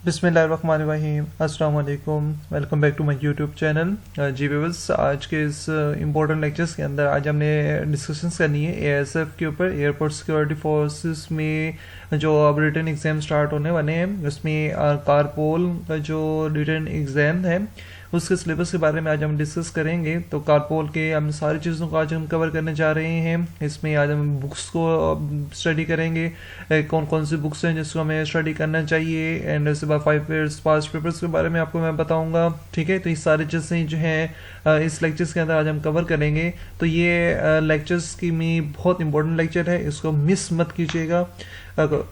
बिस्मिल्लाहिर्रहमानिर्रहीम अस्सलाम वालेकुम। Welcome back to my YouTube channel. जी व्यूअर्स, आज के इस इम्पोर्टेंट लेक्चर्स के अंदर आज हमने डिस्कशंस करनी है एएसएफ के ऊपर, एयरपोर्ट सिक्योरिटी फोर्सेस में जो अब रिटन एग्ज़ाम स्टार्ट होने वाले हैं उसमें कारपोल का जो रिटन एग्ज़ाम है उसके सिलेबस के बारे में आज हम डिस्कस करेंगे। तो कारपोल के हम सारी चीज़ों को आज हम कवर करने जा रहे हैं। इसमें आज हम बुक्स को स्टडी करेंगे, कौन कौन सी बुक्स हैं जिसको हमें स्टडी करना चाहिए, एंड उसके बाद 5 ईयर्स पास्ट पेपर्स के बारे में आपको मैं बताऊंगा। ठीक है, तो ये सारी चीज़ें जो हैं इस लेक्चर्स के अंदर आज हम कवर करेंगे। तो ये लेक्चर्स की में बहुत इंपॉर्टेंट लेक्चर है, इसको मिस मत कीजिएगा।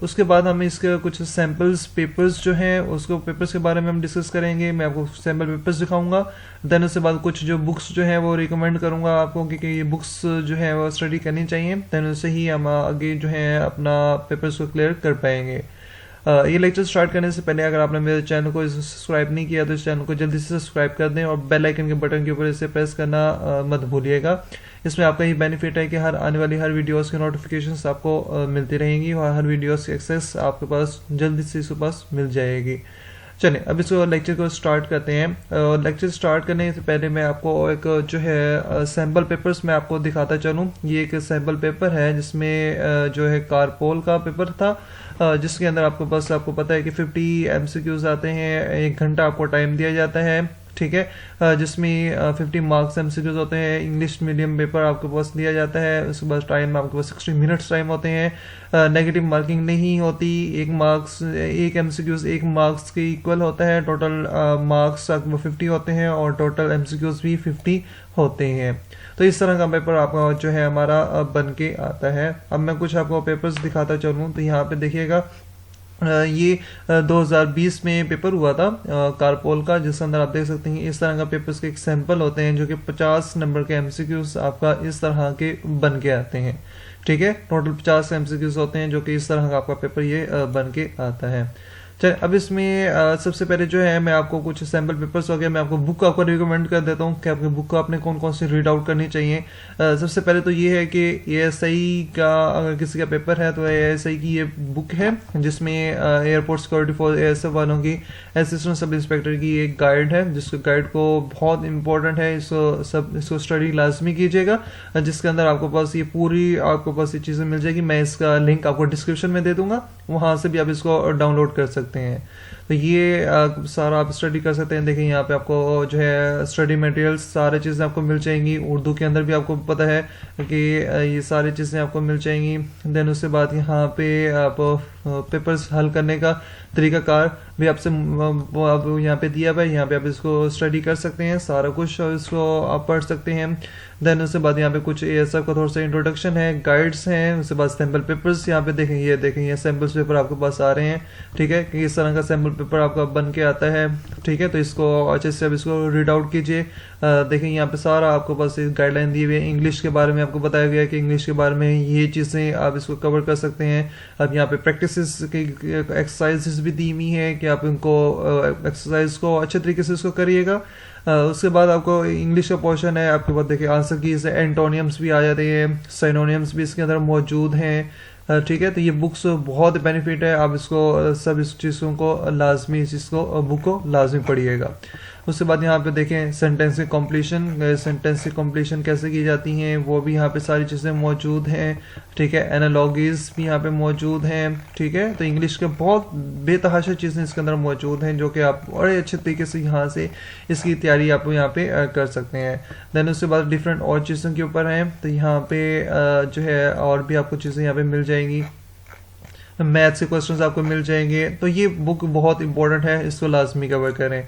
उसके बाद हम इसके कुछ सैम्पल्स पेपर्स जो हैं उसको पेपर्स के बारे में हम डिस्कस करेंगे। मैं आपको सैम्पल पेपर्स दिखाऊंगा, देन उसके बाद कुछ जो बुक्स जो हैं वो रिकमेंड करूंगा आपको कि ये बुक्स जो है वो स्टडी करनी चाहिए, देन उससे ही हम आगे जो है अपना पेपर्स को क्लियर कर पाएंगे। ये लेक्चर स्टार्ट करने से पहले अगर आपने मेरे चैनल को सब्सक्राइब नहीं किया तो इस चैनल को जल्दी से सब्सक्राइब कर दें और बेल आइकन के बटन के ऊपर इसे प्रेस करना मत भूलिएगा। इसमें आपका ये बेनिफिट है कि आने वाली हर वीडियोस की नोटिफिकेशंस आपको मिलती रहेंगी और हर वीडियोस की एक्सेस आपके पास जल्दी से इसके पास मिल जाएगी। चलिए अब इसको लेक्चर को स्टार्ट करते हैं। लेक्चर स्टार्ट करने से पहले मैं आपको एक जो है सैम्पल पेपर्स मैं आपको दिखाता चलूँ। ये एक सैम्पल पेपर है जिसमें जो है कारपोल का पेपर था, जिसके अंदर आपको पता है कि 50 MCQs आते हैं, 1 घंटा आपको टाइम दिया जाता है। ठीक है, जिसमें 50 मार्क्स MCQs होते हैं। इंग्लिश मीडियम पेपर आपके पास दिया जाता है, उसके बाद टाइम आपके पास 60 मिनट्स टाइम होते हैं। नेगेटिव मार्किंग नहीं होती, 1 MCQs 1 मार्क्स के इक्वल होता है। टोटल मार्क्स आपको 50 होते हैं और टोटल MCQs भी 50 होते हैं। तो इस तरह का पेपर आपका जो है हमारा बन के आता है। अब मैं कुछ आपको पेपर्स दिखाता चलूँ तो यहाँ पे देखिएगा, ये 2020 में पेपर हुआ था कारपोल का, जिसके अंदर आप देख सकते हैं इस तरह का पेपर्स के एक सैंपल होते हैं जो कि 50 नंबर के MCQs आपका इस तरह के बन के आते हैं। ठीक है, टोटल 50 MCQs होते हैं जो कि इस तरह का आपका पेपर ये बन के आता है। चलिए अब इसमें सबसे पहले जो है मैं आपको कुछ सैम्पल पेपर्स हो गया, मैं आपको बुक आपको रिकमेंड कर देता हूँ कि आपकी बुक को आपने कौन कौन सी रीड आउट करनी चाहिए। सबसे पहले तो ये है कि ASI का अगर किसी का पेपर है तो ASI की ये बुक है जिसमें एयरपोर्ट सिक्योरिटी फोर्स ASF वालों की असिस्टेंट सब इंस्पेक्टर की एक गाइड है, जिसको गाइड को बहुत इंपॉर्टेंट है, इसको स्टडी लाजमी कीजिएगा, जिसके अंदर आपको पास ये पूरी आपको पास ये चीज़ें मिल जाएगी। मैं इसका लिंक आपको डिस्क्रिप्शन में दे दूंगा, वहां से भी आप इसको डाउनलोड कर सकते हैं। तो ये सारा आप स्टडी कर सकते हैं। देखिए यहाँ पे आपको जो है स्टडी मटेरियल्स सारी चीज़ें आपको मिल जाएंगी। उर्दू के अंदर भी आपको पता है कि ये सारी चीज़ें आपको मिल जाएंगी। देन उसके बाद यहाँ पे आप पेपर्स हल करने का तरीकाकार भी आपसे अब यहाँ पे दिया हुआ है, यहाँ पे आप इसको स्टडी कर सकते हैं, सारा कुछ इसको आप पढ़ सकते हैं। देन उसके बाद यहाँ पे कुछ ASF का थोड़ा सा इंट्रोडक्शन है, गाइड्स हैं, उसके बाद सैम्पल पेपर्स यहाँ पे देखें, ये सैम्पल्स पेपर आपके पास आ रहे हैं। ठीक है, कि इस तरह का सैम्पल पेपर आपका बन के आता है। ठीक है, तो इसको अच्छे से अब इसको रीड आउट कीजिए। देखें यहाँ पे सारा आपको पास गाइडलाइन दी हुई है। इंग्लिश के बारे में आपको बताया गया है कि इंग्लिश के बारे में ये चीज़ें आप इसको कवर कर सकते हैं। अब यहाँ पे प्रैक्टिस की एक्सरसाइजेस भी दी हुई है कि आप इनको एक्सरसाइज को अच्छे तरीके से इसको करिएगा। उसके बाद आपको इंग्लिश का पोर्शन है, आपके पास देखिए आंसर की एंटोनियम्स भी आ जाते हैं, सिनोनियम्स भी इसके अंदर मौजूद हैं। ठीक है, तो ये बुक्स बहुत बेनिफिट है, आप इसको सब इस चीज़ों को लाजमी इस चीज़ को बुक को लाजमी पढ़िएगा। उसके बाद यहाँ पे देखें सेंटेंस की कम्प्लीशन कैसे की जाती हैं वो भी यहाँ पे सारी चीज़ें मौजूद हैं। ठीक है, एनालॉगीज भी यहाँ पे मौजूद हैं। ठीक है, तो इंग्लिश के बहुत बेतहाशा चीज़ें इसके अंदर मौजूद हैं जो कि आप बड़े अच्छे तरीके से यहाँ से इसकी तैयारी आप यहाँ पे कर सकते हैं। देन उसके बाद डिफरेंट और चीज़ों के ऊपर हैं, तो यहाँ पे जो है और भी आपको चीज़ें यहाँ पे मिल जाएंगी, मैथ्स के क्वेश्चंस आपको मिल जाएंगे। तो ये बुक बहुत इंपॉर्टेंट है, इसको लाजमी कवर करें।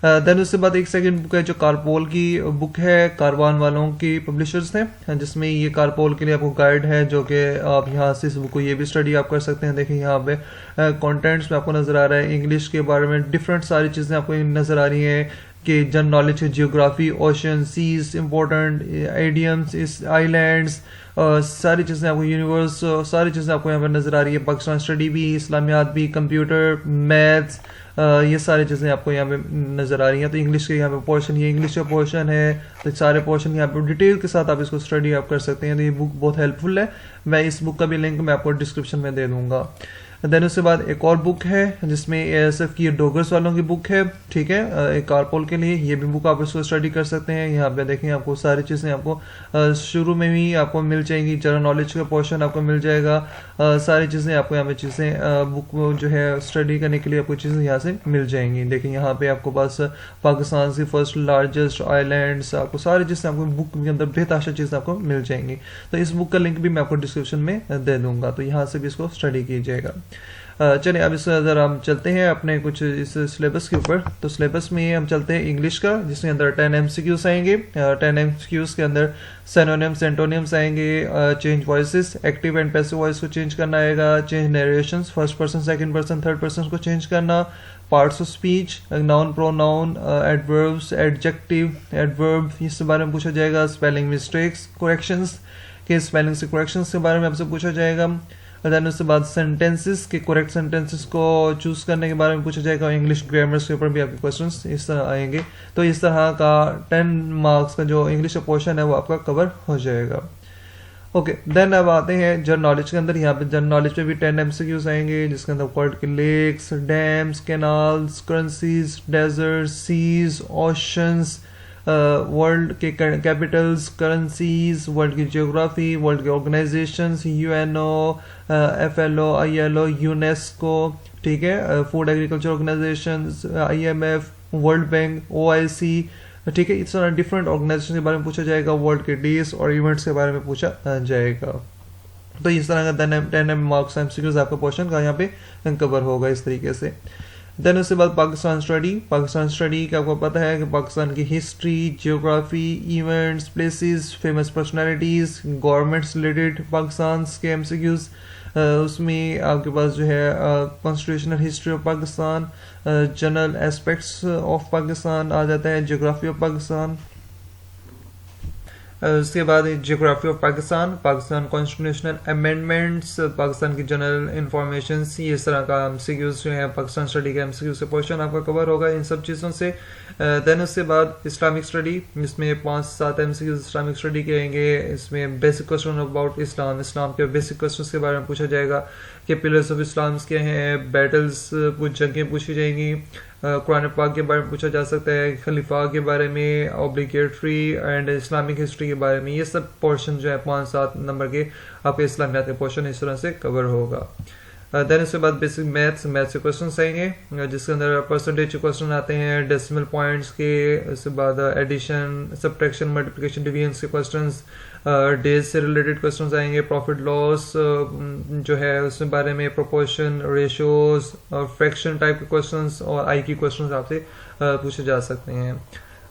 देन उसके बाद एक सेकंड बुक है जो कारपोल की बुक है, कारवान वालों की पब्लिशर्स ने, जिसमें ये कारपोल के लिए आपको गाइड है जो कि आप यहाँ से इस बुक को ये भी स्टडी आप कर सकते हैं। देखिए यहाँ पे कंटेंट्स में आपको नजर आ रहा है, इंग्लिश के बारे में डिफरेंट सारी चीज़ें आपको नजर आ रही हैं कि general knowledge, geography, ocean, seas, important idioms, इस आइलैंड्स, सारी चीज़ें आपको यूनिवर्स, सारी चीज़ें आपको यहाँ पर नज़र आ रही है। पाकिस्तान स्टडी भी, इस्लामियात भी, कंप्यूटर, मैथ्स, ये सारी चीज़ें आपको यहाँ पे नज़र आ रही हैं। तो इंग्लिश के यहाँ पे पोर्शन, ये इंग्लिश का पोर्शन है, तो सारे पोर्शन यहाँ पे डिटेल के साथ आप इसको स्टडी आप कर सकते हैं। तो ये बुक बहुत हेल्पफुल है, मैं इस बुक का भी लिंक मैं आपको डिस्क्रिप्शन में दे दूँगा। देन उसके बाद एक और बुक है जिसमें एएसएफ की डॉगर्स वालों की बुक है, ठीक है, एक कारपोल के लिए। ये भी बुक आप इसको स्टडी कर सकते हैं। यहाँ पे देखें आपको सारी चीज़ें आपको शुरू में ही आपको मिल जाएंगी। जनरल नॉलेज का पोर्शन आपको मिल जाएगा, सारी चीज़ें आपको यहाँ पे चीज़ें बुक जो है स्टडी करने के लिए आपको चीज़ें यहाँ से मिल जाएंगी। देखिए यहाँ पे आपको पास पाकिस्तान की फर्स्ट लार्जेस्ट आइलैंड्स, आपको सारी चीज़ें आपको बुक के अंदर बेहताशा चीज़ें आपको मिल जाएंगी। तो इस बुक का लिंक भी मैं आपको डिस्क्रिप्शन में दे दूंगा, तो यहाँ से भी इसको स्टडी कीजिएगा। चलिए अब इस अगर हम चलते हैं अपने कुछ इस सिलेबस के ऊपर। तो सिलेबस में हम चलते हैं इंग्लिश का, जिसके अंदर 10 MCQs आएंगे। 10 MCQs के अंदर सिनोनिम्स एंटोनिम्स आएंगे, change voices, active and passive voice को चेंज करना आएगा, change narrations, first person, second person, third person को चेंज करना, parts of speech, noun, pronoun, adverbs, adjective, adverb, इसके बारे में पूछा जाएगा। स्पेलिंग मिस्टेक्स, करेक्शंस के स्पेलिंग से करेक्शंस के बारे में आपसे पूछा जाएगा। देन उसके बाद सेंटेंसेस के करेक्ट सेंटेंसेस को चूज करने के बारे में पूछा जाएगा। इंग्लिश ग्रामर्स के ऊपर भी आपके क्वेश्चंस इस तरह आएंगे। तो इस तरह का 10 मार्क्स का जो इंग्लिश का पोर्शन है वो आपका कवर हो जाएगा। ओके, देन अब आते हैं जनरल नॉलेज के अंदर। यहाँ पे जनरल नॉलेज पे भी 10 MCQs आएंगे, जिसके अंदर वर्ल्ड के lakes, dams, canals, currencies, desert, seas, oceans, world के कैपिटल्स, करेंसीज, वर्ल्ड की जियोग्राफी, वर्ल्ड के organisations, UNO, FLO, ILO, UNESCO, ठीक है, food agriculture organisations, IMF, world bank, OIC, ठीक है, इस तरह डिफरेंट ऑर्गेनाइजेशन के बारे में पूछा जाएगा। वर्ल्ड के डेज और इवेंट्स के बारे में पूछा जाएगा। तो इस तरह का 10 मार्क्स MCQs आपका पोर्शन का यहाँ पे कवर होगा इस तरीके से। देन उसके बाद पाकिस्तान स्टडी। पाकिस्तान स्टडी का आपको पता है कि पाकिस्तान की history, geography, events, places, famous personalities, governments related Pakistan के MCQs। उसमें आपके पास जो है constitutional history of Pakistan, general aspects of Pakistan आ जाता है, जियोग्राफी ऑफ पाकिस्तान। उसके बाद geography of Pakistan, Pakistan constitutional amendments, Pakistan की जनरल इंफॉर्मेशन, इस तरह का MCQs जो है पाकिस्तान स्टडी का MCQs से पोर्शन आपका कवर होगा इन सब चीज़ों से। देन उसके बाद इस्लामिक स्टडी, इसमें 5-7 MCQs इस्लामिक स्टडी के आएंगे। इसमें बेसिक क्वेश्चन अबाउट इस्लाम, इस्लाम के बेसिक क्वेश्चन के बारे में पूछा जाएगा कि पिलर्स ऑफ इस्लाम क्या हैं, बैटल्स, कुछ जंगें पूछी जाएंगी, कुरान पाक के बारे में पूछा जा सकता है, खलीफा के बारे में, ऑब्लिगेटरी एंड इस्लामिक हिस्ट्री के बारे में। ये सब पोर्शन जो है 5-7 नंबर के आपके इस्लामियात के पोर्शन इस तरह से कवर होगा। देन उसके बाद बेसिक मैथ्स के क्वेश्चन आएंगे, जिसके अंदर परसेंटेज के क्वेश्चन आते हैं, डेसिमल पॉइंट्स के, उसके बाद एडिशन, सब्ट्रैक्शन, मल्टीप्लिकेशन, डिवीजन के क्वेश्चंस, डेज से रिलेटेड क्वेश्चंस आएंगे, प्रॉफिट लॉस जो है उसके बारे में, प्रोपोर्शन, रेशियोज और फ्रैक्शन टाइप के क्वेश्चंस और आई की क्वेश्चंस आपसे पूछे जा सकते हैं।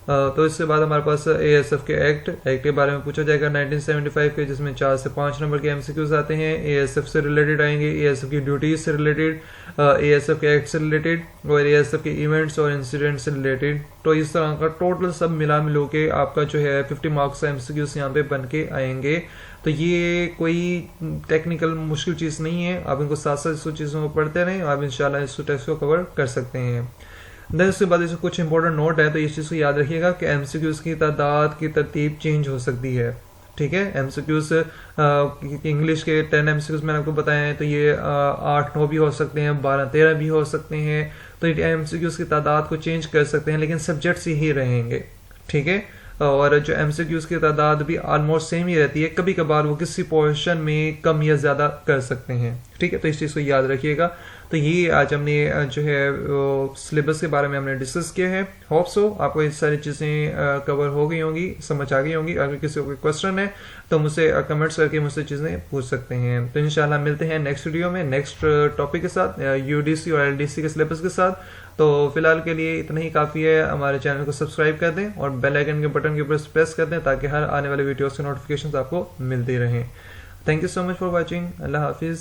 तो इसके बाद हमारे पास ASF के एक्ट के बारे में पूछा जाएगा 1975 के, जिसमें 4 से 5 नंबर के MCQs आते हैं। ASF से रिलेटेड आएंगे, ASF की ड्यूटीज से रिलेटेड, ASF के एक्ट से रिलेटेड और ASF के इवेंट्स और इंसिडेंट से रिलेटेड। तो इस तरह का टोटल सब मिला मिलो के आपका जो है 50 मार्क्स MCQs यहाँ पे बन के आएंगे। तो ये कोई टेक्निकल मुश्किल चीज़ नहीं है, आप इनको साथ साथ इस चीज़ों को पढ़ते रहें, आप इंशाल्लाह इस टेस्ट को कवर कर सकते हैं। देन उसके बाद इसमें कुछ इंपॉर्टेंट नोट है, तो इस चीज़ को याद रखिएगा कि MCQs की तादाद की तरतीब चेंज हो सकती है, ठीक है। MCQs इंग्लिश के 10 MCQs मैंने आपको बताए हैं, तो ये 8-9 भी हो सकते हैं, 12-13 भी हो सकते हैं। तो ये MCQs की तादाद को चेंज कर सकते हैं, लेकिन सब्जेक्ट्स ही रहेंगे, ठीक है। और जो MCQs की तादाद भी ऑलमोस्ट सेम ही रहती है, कभी कभार वो किसी पोर्शन में कम या ज़्यादा कर सकते हैं, ठीक है। तो इस चीज़ को याद रखिएगा। तो ये आज हमने जो है सिलेबस के बारे में हमने डिस्कस किया है। होप सो आपको ये सारी चीज़ें कवर हो गई होंगी, समझ आ गई होंगी। अगर किसी को कोई क्वेश्चन है तो मुझसे कमेंट्स करके मुझसे चीज़ें पूछ सकते हैं। तो इंशाल्लाह मिलते हैं नेक्स्ट वीडियो में नेक्स्ट टॉपिक के साथ, UDC और LDC के सिलेबस के साथ। तो फिलहाल के लिए इतना ही काफ़ी है। हमारे चैनल को सब्सक्राइब कर दें और बेल आइकन के बटन के ऊपर प्रेस कर दें, ताकि हर आने वाले वीडियोस के नोटिफिकेशन आपको मिलती रहें। Thank you so much for watching. अल्लाह हाफिज़।